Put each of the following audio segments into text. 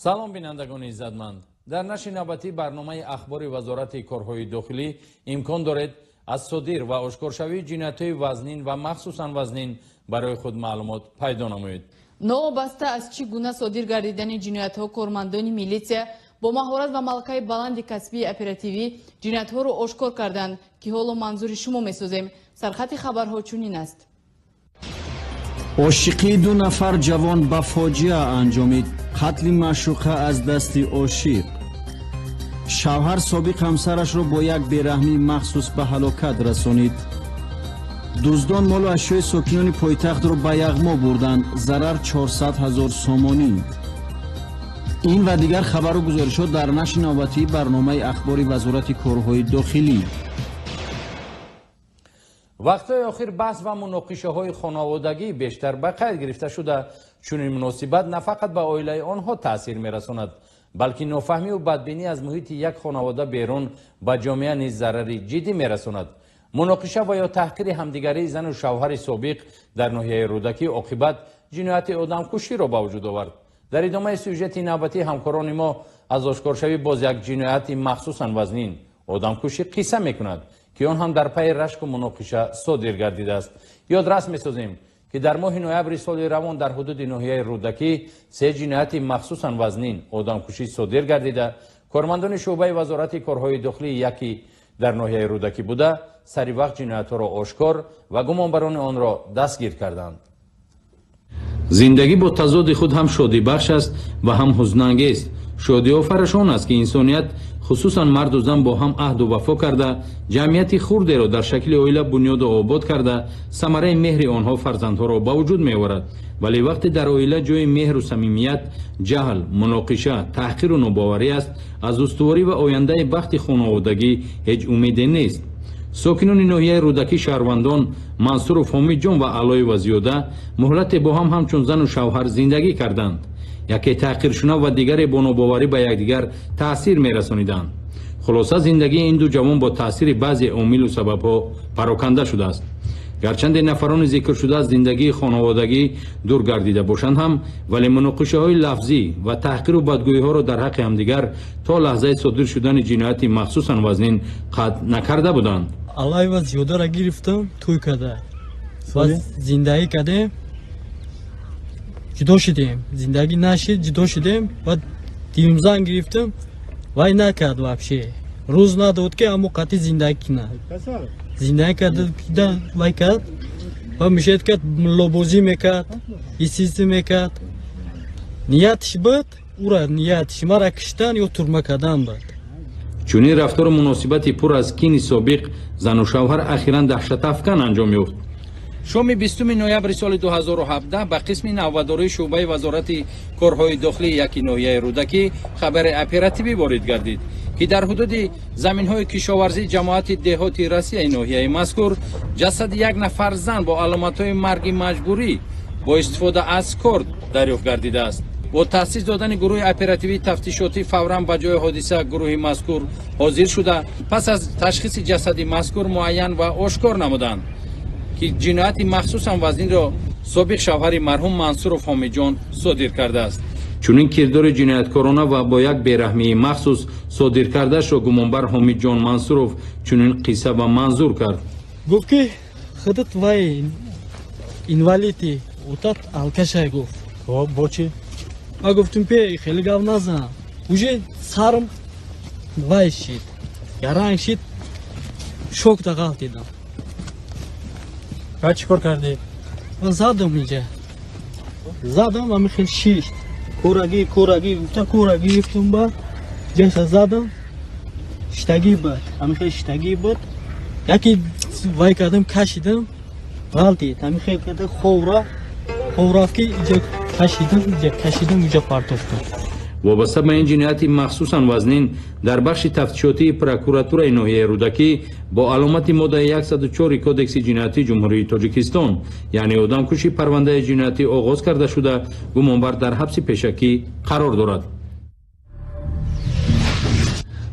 салом бинандагони иззатманд. дар нашри навбатӣ барномаи ахбори вазорати корҳои дохилӣ имкон доред аз содир ва ошкоршавии ҷиноятҳои вазнин ва махсусан вазнин барои худ маълумот пайдо намоед. новобаста аз чӣ гуна содир гардидани ҷиноятҳо кормандони милитсия бо маҳорат ва малакаи баланди касбии оперативӣ ҷиноятҳоро ошкор карданд ки ҳоло манзури шумо месозем. сархати хабарҳо чунин аст. ошиқии ду нафар ҷавон ба фоҷиа анҷомид. қатли маъшуқа аз дасти ошиқ. шавҳар собиқ ҳамсарашро бо як бераҳмии махсус ба ҳалокат расонид. дуздон молу ашёи сокинони пойтахтро ба яғмо бурданд. зарар 400 000 сомонӣ. ин ва дигар хабару гузоришҳо дар нашри навбатии барномаи ахбори вазорати корҳои дохилӣ. вақтҳои охир баҳс ва муноқишаҳои хонаводагӣ бештар ба қайд гирифта шуда, чунин муносибат на фақат ба оилаи онҳо таъсир мерасонад, балки нофаҳмию бадбинӣ аз муҳити як хонавода берун ба ҷомеа низ зарари ҷиддӣ мерасонад. муноқиша ва ё таҳқири ҳамдигарии зану шавҳари собиқ дар ноҳияи рӯдакӣ оқибат ҷинояти одамкуширо ба вуҷуд овард. дар идомаи сюжети навбатии ҳамкорони мо аз ошкоршавӣ боз як ҷинояти махсусан вазнин одамкушӣ қисса мекунад, ки он ҳам дар пайи рашку муноқиша содир гардидааст. ёдрас месозем, ки дар моҳи ноябри соли равон дар ҳудуди ноҳияи рӯдакӣ се ҷинояти махсусан вазнин одамкушӣ содир гардида, кормандони шуъбаи вазорати корҳои дохилӣ яки дар ноҳияи рӯдакӣ буда сари вақт ҷиноятҳоро ошкор ва гумонбарони онро дастгир карданд. зиндагӣ бо тазоди худ ҳам шодибахш аст ва ҳам ҳузнангез. шодиофараш он аст, ки инсоният хусусан марду зан бо ҳам аҳду вафо карда, ҷамъияти хурдеро дар шакли оила бунёду обод карда, самараи меҳри онҳо фарзандҳоро ба вуҷуд меоварад. вале вақте дар оила ҷои меҳру самимият, ҷаҳл, муноқиша, таҳқиру нобоварӣ аст, аз устуворӣ ва ояндаи бахти хонаводагӣ ҳеҷ умеде нест. сокинони ноҳияи рӯдакӣ шаҳрвандон мансуру ҳомидҷон ва алоева зиёда муҳлате бо ҳам ҳамчун зану шавҳар зиндагӣ карданд. яке таҳқиршунав ва дигаре бо нобоварӣ ба якдигар таъсир мерасониданд. хулоса зиндагии ин ду ҷавон бо таъсири баъзе омилу сабабҳо пароканда шудааст. гарчанде нафарони зикршуда аз зиндагии хонаводагӣ дур гардида бошанд ҳам, вале муноқишаҳои лафзӣ ва таҳқиру бадгӯиҳоро дар ҳаққи ҳамдигар то лаҳзаи содир шудани ҷинояти махсусан вазнин қатъ накарда буданд. алайва зиёдара гирифтам, тӯй карда ва зиндагӣ кардем, ҷудо шудем, зиндагӣ нашид, ҷудо шудем ва димзан гирифтам, вай накард вообще. рӯз надод ки аммо қатъи зиндагӣ кунад. зиндагӣ карда вай кард ва мешед кард муллобозӣ мекард, исиси мекард. ниятиш буд, ура ниятиш мара киштан ё турма кардан буд. чунин рафтору муносибати пур аз кини собиқ зану шавҳар ахиран даҳшатафкан анҷом ёфт. шоми 20 ноябри соли 2017 ба қисми навбадории шуъбаи вазорати корҳои дохилӣ яки ноҳияи рӯдакӣ хабари оперативӣ ворид гардид, ки дар ҳудуди заминҳои кишоварзии ҷамоати деҳоти россияи ноҳияи мазкур ҷасади як нафар зан бо аломатҳои марги маҷбурӣ бо истифода аз кор дарёфт гардидааст. бо таъсис додани гурӯҳи оперативии тафтишотӣ фавран ба ҷои ҳодиса гурӯҳи мазкур ҳозир шуда, пас аз ташхиси ҷасади мазкур муайян ва ошкор намуданд, ки ҷинояти махсусан вазнинро собиқ шавҳари марҳум мансуров ҳомидҷон содир кардааст. чунин кирдори ҷинояткорона ва бо як бераҳмии махсус содир кардашро гумонбар ҳомидҷон мансуров чунин қисса ва манзур кард. гуфт ки худат вай инвалиди утат алкашай гуфт. бо чӣ? ма гуфтум пе хеле гап назан. уже сарм вай шид, яранг шид, шок дағал дидам. чӣ кор кардӣ? задам инҷа, задам ами хел шишт, кӯрагӣ гуфта кӯрагӣ гирифтум, ба ҷаса задам, штагӣ буд, ами хел штагӣ буд, яке вай кардам кашидам, ғалтид, ами хел карда ховрафки иҷа кашидам, иҷа партофтам. вобаста ба ин ҷинояти махсусан вазнин дар бахши тафтишотии прокуратураи ноҳияи рӯдакӣ бо аломати моддаи 104 кодекси ҷиноятии ҷумҳурии тоҷикистон, яъне одамкушӣ, парвандаи ҷиноятӣ оғоз карда шуда, гумонбар дар ҳабси пешакӣ қарор дорад.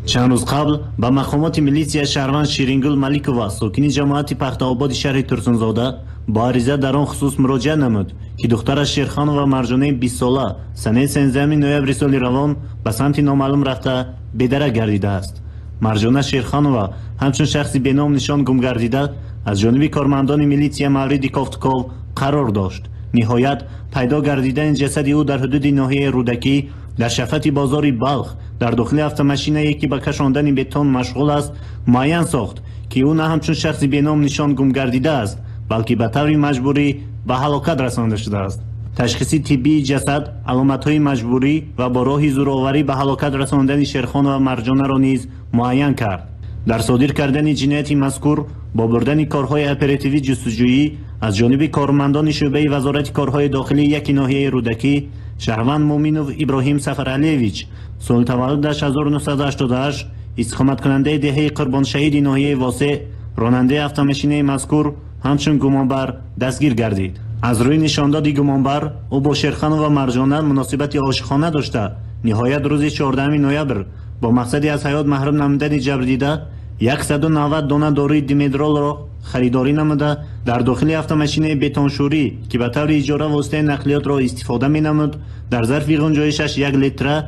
چند روز قبل به مقامات میلیسیا شهروند شیریندگل ملیکووا ساکن جماعت پخت‌آباد شهر ترسونزاده با عریضه در آن خصوص مراجعه نمود که دخترش شیرخانووا مرجانه 20 ساله سنه 13 نوامبر سال روان به سمت نامعلوم رفته بدرک گردیده است. مرجانه شیرخانووا همچون شخصی به نام نشان گم گردیده از جانب کارمندان میلیسیا مورد کافتکاو قرار داشت. نهایت پیدا گردیدن جسد او در حدود ناحیه رودکی در شفت بازار بلخ در داخل автомашинае که به کشاندن بتون مشغول است معین ساخت که او نه همچون شخصی به نام نشان گم گردیده است بلکه به طور مجبوری به هلاکت رسانده شده است. تشخیص طبی جسد علامت‌های مجبوری و با راه زورآوری به هلاکت رساندن شیرخانووا مرجانه را نیز معین کرد. در صادر کردن جنایت مذکور با بردن کارهای اپراتیوی جستجویی از جانب کارمندان شعبه وزارت کارهای داخلی یک ناحیه رودکی شهروند مومینوف ابراهیم سفرعلیویچ سال تولدش 1988 استقامت کننده دهه قربان شهید ناحیه واسع راننده автомашинه مذکور همچون گمانبر دستگیر گردید. از روی نشانداد گمانبر او با شیرخانووا مرجانه مناسبت عاشقانه داشته نهایت روز 14 نوامبر با مقصدی از حیات محروم نمودن جبر دیده 190 دانه داروی دیمدرال را خریداری نموده در داخل автомашинه بتونشوری که به طور اجاره واسطه نقلیات را استفاده می نمود در ظرف گنجایشش 1 لیتر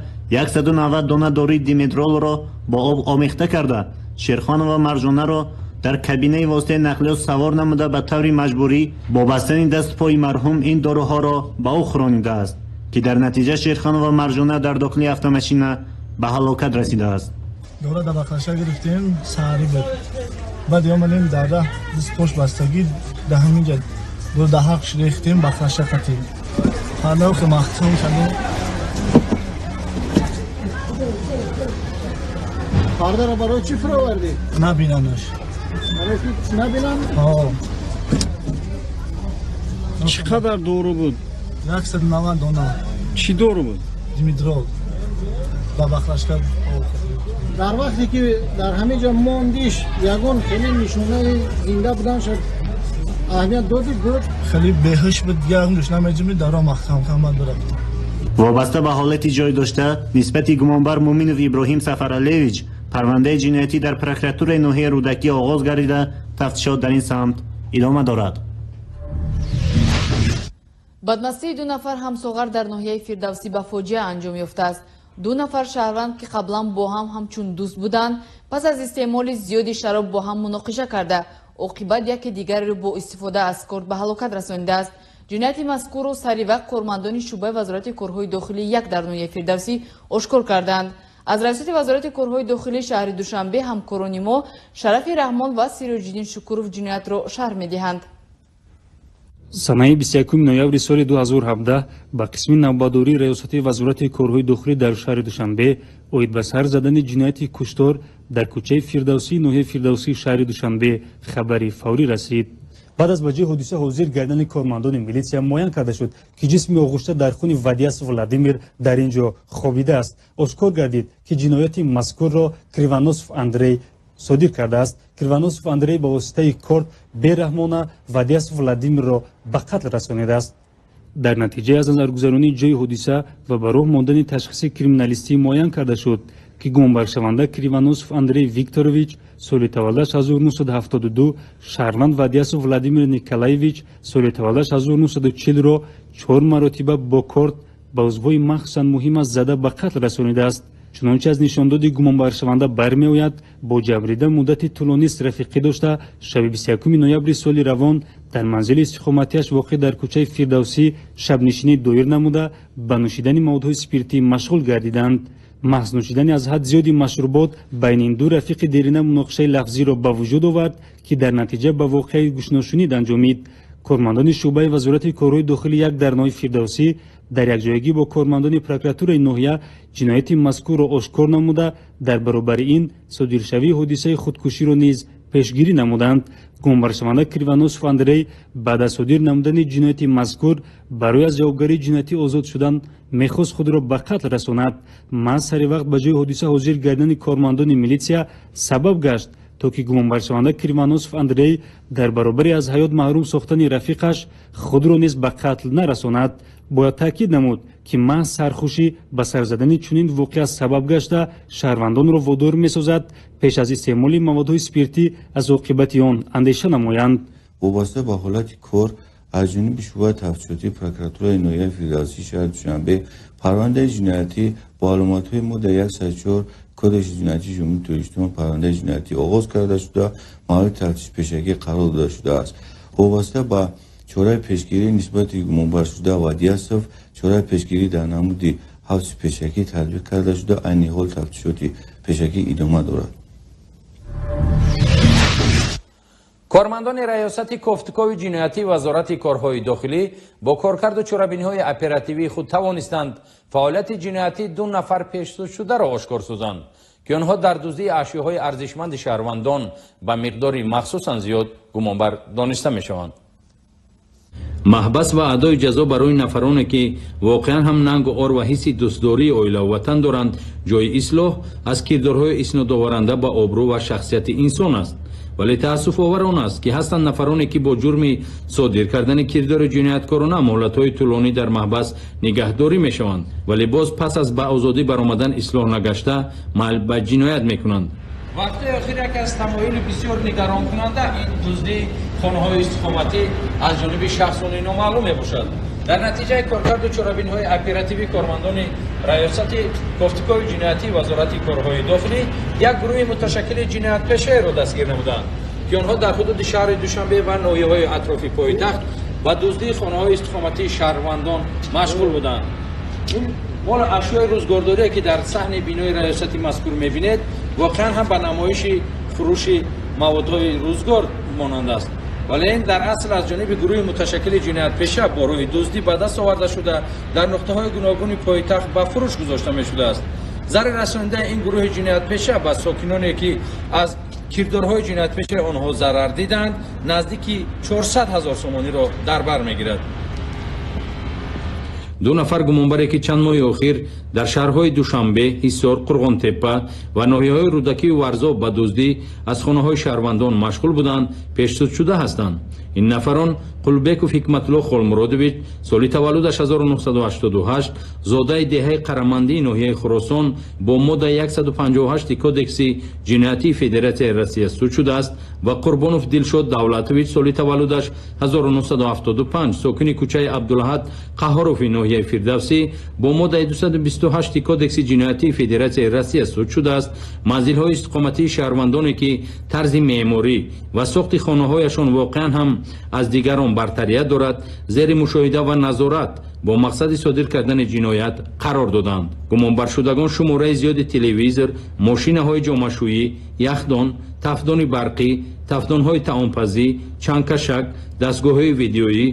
190 دانه داروی دیمدرال را با آب آمیخته کرده شیرخانووا مرجانه را در کابینه واسطه نقلیات سوار نموده به طور مجبوری با بستن دست پای مرحوم این داروها را به او خورانیده است که در نتیجه شیرخانووا مرجانه در داخل автомашинه به هلاکت رسیده است. دوره در بخشا گرفتیم سهری بود بعد آمدیم در دست پشت بستگی ده همینجا دور ده حقش ریختیم بخشا قطیم حالا که مخصوم شدیم پرده را برای چی فرو وردی؟ نبینمش نبینم؟ چقدر دورو بود؟ 190 دانه چی دورو بود؟ دیمیدرال با بخشا در وقتی که در همه جا موندیش یگان خیلی نشونه زنده بودن شد اهمیت دادی بود خیلی بهش بود یگان دوش نمیجمی در آن مخصوم خمد برفت. وابسته به حالتی جای داشته نسبت گمانبر مومینوف ابراهیم سفرعلیویچ پرونده جنایتی در پرکراتور ناحیه رودکی آغاز گردیده تفتیشات در این سمت ادامه دارد. بدمستی 2 نفر همساغر در ناحیه فردوسی به فاجعه انجام یافته است. 2 نفر شهروند که قبلا با هم همچون دوست بودند پس از استعمال زیادی شراب با هم مناقشه کرده عاقبت یکی دیگر را با استفاده از کارت به هلاکت رسانیده است. جنایت مذکور را سری وقت کارمندان شعبه وزارت کارهای داخلی 1 در ناحیه فردوسی اشکار کردند. از رئیس وزارت کارهای داخلی شهر دوشنبه همکاران ما شرف رحمان و سیراج‌الدین شکورов جنایت را شرح می‌دهند. санаи 21 ноябри соли 2017 ба қисми навбадории раёсати вазорати корҳои дохилӣ дар шаҳри душанбе оид ба сар задани ҷинояти куштор дар кӯчаи фирдавсӣ ноҳияи фирдавсии шаҳри душанбе хабари фаврӣ расид. баъд аз ба ҷои ҳодиса ҳозир гардани кормандони милитсия муайян карда шуд ки ҷисми оғӯшта дар хуни вадиас владимир дар ин ҷо хобидааст. ошкор гардид ки ҷинояти мазкурро кривоносов андрей صادر کرده است. کریوانوسوف اندری با واسطه کارت بی‌رحمانه وادیاس ولادیمیر را به قتل رسانیده است. در نتیجه از نظرگذرانی جای حادثه و به راه ماندن تشخیص کریمینالیستی معین کرده شد که گمانبرشونده کریوانوسوف اندری ویکتورویچ سال تولدش 1972 شهروند وادیاس ولادیمیر نیکولایویچ سال تولدش 1940 را 4 مرتبه با کارت با عضوهای مخصوصا مهم از زده به قتل رسانیده است. چنانچه از نشاندادی گمانبرشونده برمیآید با جبریده مدت طولانی است رفیقی داشته شب 21 نوامبر سال روان در منزل استقامتیش واقع در کوچه فردوسی شب نشینی دایر نموده به نوشیدن موادهای اسپریتی مشغول گردیدند. محض نوشیدن از حد زیادی مشروبات بین این دو رفیق دیرینه مناقشه لفظی را به وجود آورد که در نتیجه به واقعه گوش‌نشینی انجامید. کارمندان شعبه وزارت کارهای داخلی 1 در ناحیه فردوسی در یک جایگی با کارمندان پروکراتور ناحیه جنایت مذکور را آشکار نموده در برابر این صادرشوی حادثه خودکشی را نیز پیشگیری نمودند. گمانبرشونده کریوانوسوف اندری بعد از صادر نمودن جنایت مذکور برای از جوابگری جنایتی آزاد شدن میخواست خود را به قتل رساند. محض سری وقت به جای حادثه حاضر گردن کارمندان میلیسیا سبب گشت تا که گمانبرشونده کریوانوسوف اندری در برابر از حیات محروم ساختن رفیقش خود را نیز به قتل نرساند. бояд таъкид намуд ки маҳз сархушӣ ба сар задани чунин воқеа сабаб гашта шаҳрвандонро водор месозад пеш аз истеъмоли маводҳои спиртӣ аз оқибати он андеша намоянд. вобаста ба ҳолати кор аз ҷониби шӯъбаи тафтишоти прокуратураи ноҳияи федератсии шаҳри душанбе парвандаи ҷиноятӣ бо аломатҳои моддаи 104 кодекси ҷиноятии ҷумҳури туристон парвандаи ҷиноятӣ оғоз карда шуда маҳалли тафтиш пешакӣ қарор дода шудааст. вобаста ба чораи пешгирӣ нисбати гумонбаршуда вадиасов чораи пешгирӣ дар намуди ҳабси пешакӣ татбиқ карда шуда айни ҳол тафтишоти пешакӣ идома дорад. кормандони раёсати кофтукови ҷиноятӣ вазорати корҳои дохилӣ бо коркарду чорабиниҳои оперативии худ тавонистанд фаъолияти ҷиноятии 2 нафар пешсудшударо ошкор созанд ки онҳо дар дуздии ашёҳои арзишманди шаҳрвандон ба миқдори махсусан зиёд гумонбар дониста мешаванд. маҳбас ва адои ҷазо барои нафароне ки воқеан ҳам нангу ор ва ҳисси дӯстдории оилаву ватан доранд ҷои ислоҳ аз кирдорҳои иснодоваранда ба обрӯ ва шахсияти инсон аст. вале таассуфовар он аст ки ҳастанд нафароне ки бо ҷурми содир кардани кирдори ҷинояткорона муҳлатҳои тӯлонӣ дар маҳбас нигаҳдорӣ мешаванд вале боз пас аз ба озодӣ баромадан ислоҳ нагашта майл ба ҷиноят мекунанд. вақти охир яке аз тамоили бисёр нигаронкунанда ин дузди хонаҳои истиқоматӣ аз ҷониби шахсони номаълум мебошад. дар натиҷаи коркарду чорабиниҳои оперативии кормандони раёсати кофтукови ҷиноятии вазорати корҳои дохилӣ як гурӯҳи муташаккили ҷиноятпешаеро дастгир намуданд ки онҳо дар ҳудуди шаҳри душанбе ва ноҳияҳои атрофи пойтахт ба дуздии хонаҳои истиқоматии шаҳрвандон машғул буданд. ин мол ашёи рӯзгордорие ки дар саҳни бинои раёсати мазкур мебинед воқеан ҳам ба намоиши фурӯши маводҳои рӯзгор монанд аст вале ин дар асл аз ҷониби гурӯҳи муташаккили ҷиноятпеша бо роҳи дуздӣ ба даст оварда шуда дар нуқтаҳои гуногуни пойтахт ба фурӯш гузошта мешудааст. зари расонидаи ин гурӯҳи ҷиноятпеша ба сокиноне ки аз кирдорҳои ҷиноятпешаи онҳо зарар диданд наздики 400 000 сомониро дар бар мегирад. 2 нафар гумонбаре ки чанд моҳи охир дар шаҳрҳои душанбе ҳисор қурғонтеппа ва ноҳияҳои рӯдакиву варзоб ба дуздӣ аз хонаҳои шаҳрвандон машғул буданд пешсудшуда ҳастанд. ин нафарон қулбеков ҳикматулло холмуродович соли таваллудаш 1988 зодаи деҳаи қарамандии ноҳияи хуросон бо моддаи 158 кодекси ҷиноятии федератсияи россия суд шудааст ва қурбонов дилшод давлатович соли таваллудаш 1975 сокини кӯчаи абдулаҳад қаҳҳорови ноҳияи фирдавсӣ бо моддаи 228 кодекси ҷиноятии федератсияи россия суд шудааст манзилҳои истиқоматии шаҳрвандоне ки тарзи меъморӣ ва сохти хонаҳояшон воқеан ҳам аз дигарон бартарият дорад зери мушоҳида ва назорат бо мақсади содир кардани ҷиноят қарор доданд. гумонбаршудагон шумораи зиёди телевизор, мошинаҳои ҷомашӯӣ, яхдон, тафдони барқӣ, тафдонҳои таомпазӣ, чангкашак, дастгоҳҳои видеоӣ,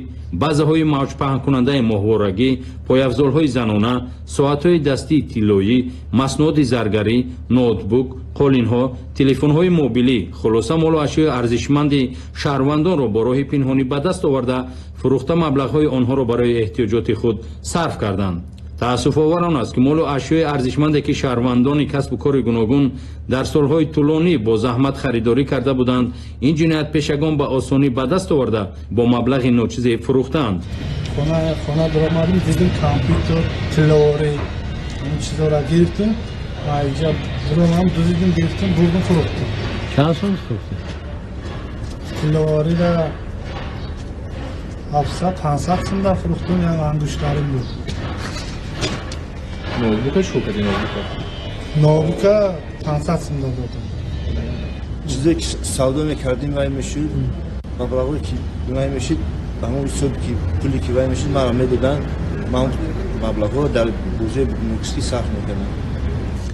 базаҳои мавҷпаҳнкунандаи моҳворагӣ, пойафзолҳои занона, соатҳои дастии тиллоӣ, маснуоти заргарӣ, ноутбук, қолинҳо, телефонҳои мобилӣ, хулоса молу ашёи арзишманди шаҳрвандонро бо роҳи пинҳонӣ ба даст оварда фурӯхта маблағҳои онҳоро барои эҳтиёҷоти худ сарф карданд. таассуфовар он аст ки молу ашёи арзишманде ки шаҳрвандони касбу кори гуногун дар солҳои тӯлонӣ бо заҳмат харидорӣ карда буданд ин ҷиноятпешагон ба осонӣ ба даст оварда бо маблағи ночизе фурӯхтаанд. хона дорамадим дидим компютер тилловори ин чизора гирифтим ва инҷа буронам дузидим гирифтим бурдим фурӯхтим. чанд сом фурӯхтем? тилловориро 700-500 сомда фурӯхтим як ангуштарим буд. ноутбукаш ко кади ноутбука? ноутбука 500 сомда додам. чизе ки савдо мекардим вай мешуд маблағое ки вай мешуд ҳамон ҳисоби ки пуле ки вай мешуд маро медоданд ман маблағҳоро дар бозои нуқистӣ сарф мекардам.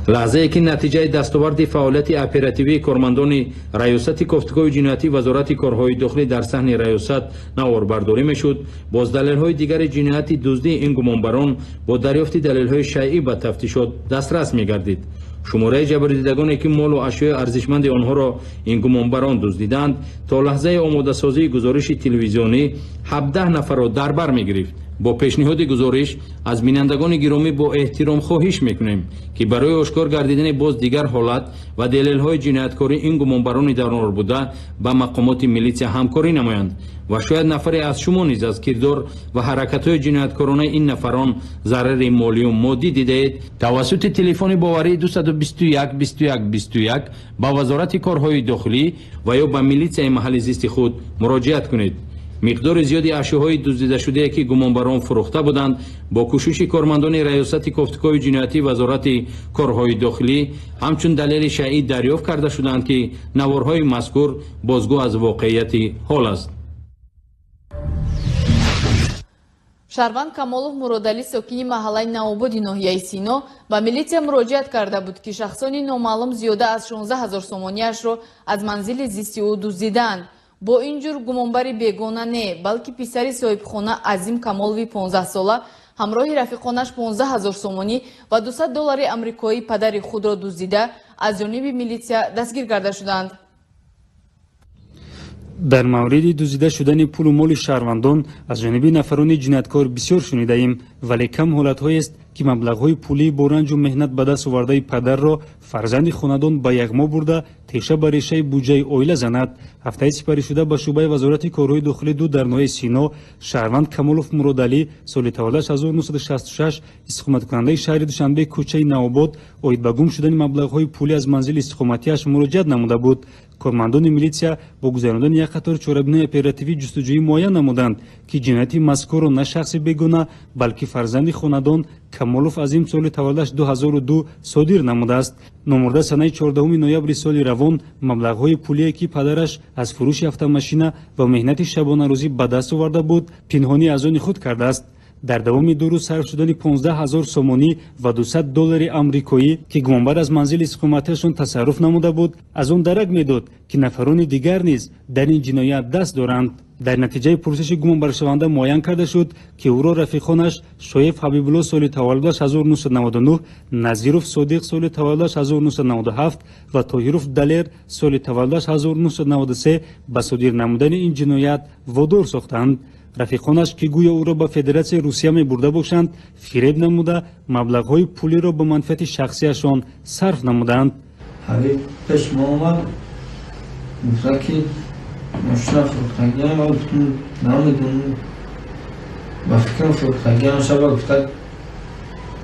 лаҳзае ки натиҷаи дастоварди фаъолияти оперативии кормандони раёсати кофтукови ҷиноятӣ вазорати корҳои дохилӣ дар саҳни раёсат наворбардорӣ мешуд боз далелҳои дигари ҷинояти дуздии ин гумонбарон бо дарёфти далелҳои шайъӣ ба тафтишот дастрас мегардид. шумораи ҷабрдидагоне ки молу ашёи арзишманди онҳоро ин гумонбарон дуздиданд то лаҳзаи омодасозии гузориши телевизионӣ 17 нафарро дар бар мегирифт با پیشنهاد گزارش از بینندگان گرامی با احترام خواهش میکنیم که برای آشکار گردیدن باز دیگر حالت و دلیل‌های جنایتکاری این گمانبران درنور بوده با مقامات میلیسیا همکاری نمایند و شاید نفری از شما نیز از کردار و حرکت‌های جنایتکارانه این نفران ضرر مالی و مادی دیدید توسط تلفن باوری 221 21 21 با وزارت کارهای داخلی و یا به میلیسیا محل زیست خود مراجعت کنید. مقدار زیادی اشیاءهای دزدیده شده که گمانبران فروخته بودند با کوشش کارمندان ریاست کافتکای جنایتی وزارت کارهای داخلی همچون دلیل شیعی دریافت کرده شدند که نوارهای مذکور بازگو از واقعیت حال است. шарванд камолов муродалӣ сокини маҳаллаи навободи ноҳияи сино ба милитсия муроҷиат карда буд ки шахсони номаълум зиёда аз 16 000 сомониашро аз манзили зисти ӯ дуздиданд. бо ин ҷур гумонбари бегона не балки писари соҳибхона азим камолови 15 сола ҳамроҳи рафиқонаш 15 000 сомонӣ ва $200 амрикоӣ падари худро дуздида аз ҷониби милитсия дастгир карда шуданд. дар мавриди дуздида шудани пулу моли шаҳрвандон аз ҷониби нафарони ҷинояткор бисёр шунидаем, вале кам ҳолатҳоест ки маблағҳои пулӣ бо ранҷу меҳнат ба даст овардаи падарро фарзанди хонадон ба ягмо бурда теша ба решаи буҷаи оила занад. ҳафтаи сипаришуда ба шӯъбаи вазорати корҳои дохилӣ ду дар ноҳияи сино шаҳрванд камолов муродалӣ соли таваллудаш 1966 истиқоматкунандаи шаҳри душанбе кӯчаи навобод оид ба гум шудани маблағҳои пулӣ аз манзили истиқоматиаш муроҷиат намуда буд. кормандони милитсия бо гузарондани як қатор чорабинои оперативӣ ҷустуҷӯӣ муайян намуданд ки ҷинояти мазкурро на шахси бегона балки фарзанди хонадон камолов азим соли таваллудаш 2002 содир намудааст. номурда санаи 14 ноябри соли равон маблағҳои пулие ки падараш аз фурӯши автомашина ва меҳнати шабонарӯзӣ ба даст оварда буд пинҳонӣ аз они худ кардааст. дар давоми 2 рӯз сарф шудани 15 000 сомонӣ ва $200 амрикоӣ ки гумонбар аз манзили истиқоматиашон тасарруф намуда буд аз он дарак медод ки нафарони дигар низ дар ин ҷиноят даст доранд. дар натиҷаи пурсиши гумонбаршаванда муайян карда шуд ки ӯро рафиқонаш шоев ҳабибулло соли таваллудаш 1999, назиров содиқ соли таваллудаш 1997 ва тоҳиров далер соли таваллудаш 1993 ба содир намудани ин ҷиноят водор сохтанд. рафиқонаш ки гӯё ӯро ба федератсияи русия мебурда бошанд фиреб намуда маблағҳои пулиро ба манфиати шахсияшон сарф намуданд. ҳабиб пеш мо омад гуфта ки мошина фурӯхтагиам ва гуфтам намедонам ба фикрам фурӯхтагиам шаба гуфта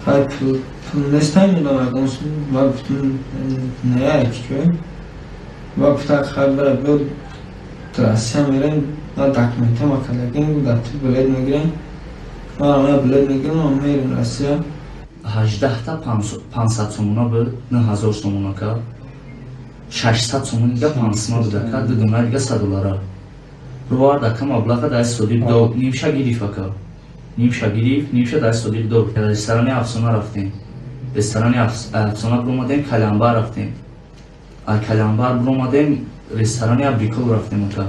ҳай пул нестам мудам агонсу ва гуфтам ная чӣ ва гуфта хай бара биё Россия мерем на документе макалагим дату билет мегирем ма билет мегирем мерем Россия 18 та 500 сомона буд 9000 сомона ка 600 сомона га 500 буда ка дудуна га $100 роварда ка маблаға дар содир до нимша гириф ака нимша гириф нимша дар содир до ресторани афсона рафтем ресторани афсона бромадем каламбар рафтем а каламбар бромадем ресторани абрикол рафтем ака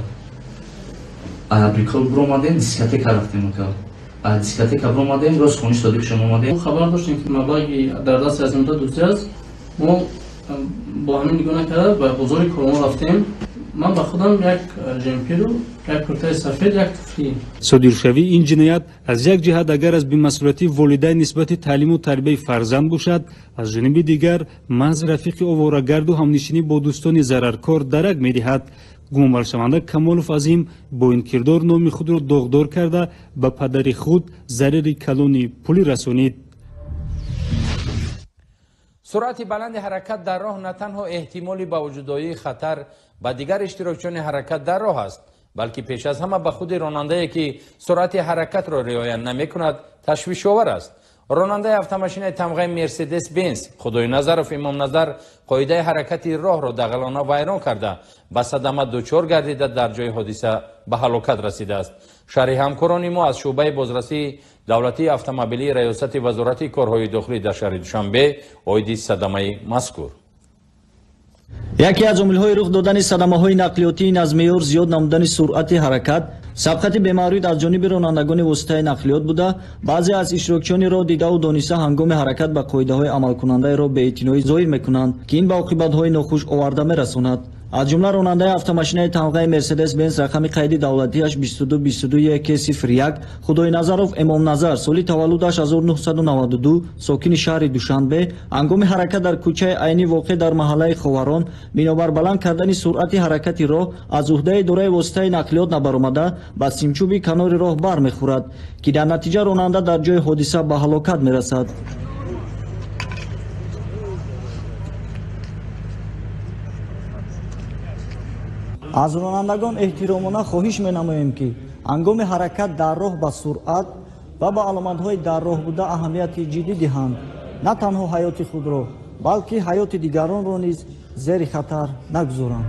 абрикол бромадем дискотека рафтем ака дискотека бромадем роз хониш додик шумо омадем хабар доштем ки маблағи дар дасти аз имда дуздиаст мо бо ҳамин нигоҳ карда ба бозори кормо рафтем ман ба худам як ҷемпиру як куртаи сафед як туфли содиршавии ин ҷиноят аз як ҷиҳат агар аз бемасъулияти волидайн нисбати таълиму тарбияи фарзанд бошад аз ҷониби дигар маҳз рафиқи оворагарду ҳамнишинӣ бо дӯстони зараркор дарак медиҳад. гумонбаршаванда камолов азим бо ин кирдор номи худро доғдор карда ба падари худ зарари калони пулӣ расонид. суръати баланди ҳаракат дар роҳ на танҳо эҳтимоли ба вуҷудоии хатар ба дигар иштирокчиёни ҳаракат дар роҳ аст, балки пеш аз ҳама ба худи ронандае ки суръати ҳаракатро риоя намекунад ташвишовар аст. ронандаи автомашинаи тамғаи мерседес бенз худои назаров имомназар қоидаи ҳаракати роҳро дағалона вайрон карда ба садама дучор гардида дар ҷои ҳодиса ба ҳалокат расидааст. шаҳри ҳамкорони мо аз шӯъбаи бозрасии давлатии автомобилии раёсати вазорати корҳои дохилӣ дар шаҳри душанбе оиди садамаи мазкур яке аз омилҳои рух додани садамаҳои нақлиётии аз меъёр зиёд намудани суръати ҳаракат сабқати бемаврид аз ҷониби ронандагони воситаи нақлиёт буда баъзе аз иштирокчиёни роҳ дидаву дониста ҳангоми ҳаракат ба қоидаҳои амалкунандаеро беэътиноӣ зоҳир мекунанд ки ин ба оқибатҳои нохуш оварда мерасонад. аз ҷумла ронандаи автомашинаи тамғаи мерседес бенз рақами қайди давлатиаш 222201 худойназаров эмомназар соли таваллудаш 1992 сокини шаҳри душанбе ҳангоми ҳаракат дар кӯчаи айни воқеъ дар маҳаллаи ховарон бинобар баланд кардани суръати ҳаракати роҳ аз уҳдаи идораи воситаи нақлиёт набаромада ба симчӯби канори роҳ бармехӯрад ки дар натиҷа ронанда дар ҷои ҳодиса ба ҳалокат мерасад. аз ронандагон эҳтиромона хоҳиш менамоем ки ҳангоми ҳаракат дар роҳ ба суръат ва ба аломатҳои дар роҳ буда аҳамияти ҷиддӣ диҳанд, на танҳо ҳаёти худро, балки ҳаёти дигаронро низ зери хатар нагузоранд.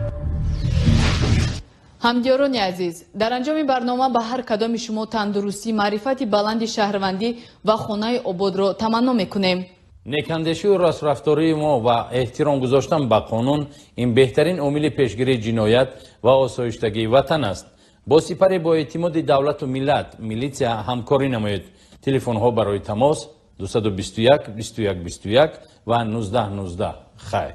ҳамдиёрони азиз, дар анҷоми барнома ба ҳар кадоми шумо тандурустӣ, маърифати баланди шаҳрвандӣ ва хонаи ободро таманно мекунем. некандешию рострафтории мо ва эҳтиром гузоштан ба қонун ин беҳтарин омили пешгирии ҷиноят ва осоиштагии ватан аст. бо сипари боэътимоди давлату миллат милитсия ҳамкорӣ намоед. телефонҳо барои тамос 221 21 21 ва 19 19. хайр.